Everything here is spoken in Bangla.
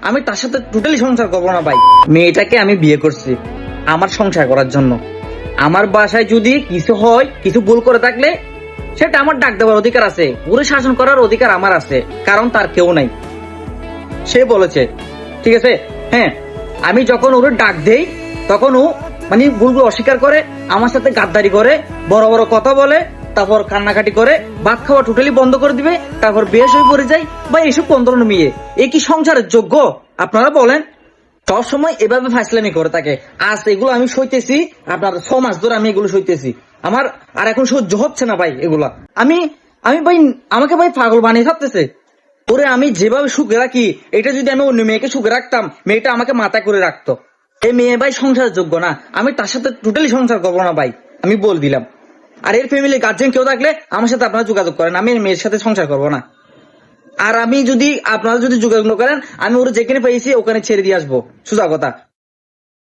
আমি তার সাথে টোটালি সংসার করবো না ভাই। মেয়েটাকে আমি বিয়ে করছি আমার সংসার করার জন্য। আমার বাসায় যদি কিছু হয়, কিছু ভুল করে থাকলে সেটা আমার ডাক দেওয়ার অধিকার আছে, ওরে শাসন করার অধিকার আমার আছে, কারণ তার কেউ নাই। সে বলেছে, ঠিক আছে। হ্যাঁ, আমি যখন ওরে ডাক দেই তখন ও মানে ভুলগুলো অস্বীকার করে, আমার সাথে গাদ্দারি করে, বড় বড় কথা বলে, তারপর কান্নাকাটি করে, ভাত খাওয়া টোটালি বন্ধ করে দিবে, তারপর বেশ হয়ে পড়ে যায়। বা এইসব কোন ধরনের মেয়ে? এ কি সংসারের যোগ্য? আপনারা বলেন। সব সময় এভাবে ফাইসলামি করে থাকে। আজ এগুলো আমি সইতেছি, আপনার 6 মাস ধরে আমি এগুলো সইতেছি। আমার আর এখন সহ্য হচ্ছে না ভাই এগুলা। আমি আমি ভাই, আমাকে ভাই পাগল বানিয়ে থাকতেছে। ওরে আমি যেভাবে সুখে রাখি, এটা যদি আমি অন্য মেয়েকে সুখে রাখতাম, মেয়েটা আমাকে মাথা করে রাখতো। এই মেয়ে ভাই সংসারের যোগ্য না, আমি তার সাথে টোটালি সংসার করবো না ভাই, আমি বল দিলাম। আর এর ফ্যামিলি গার্জেন কেউ থাকলে আমার সাথে আপনারা যোগাযোগ করেন, আমি এই মেয়ের সাথে সংসার করবো না। আর আমি যদি আপনারা যদি যোগাযোগ করেন, আমি ওরা যেখানে পেয়েছি ওখানে ছেড়ে দিয়ে আসবো, সোজা কথা।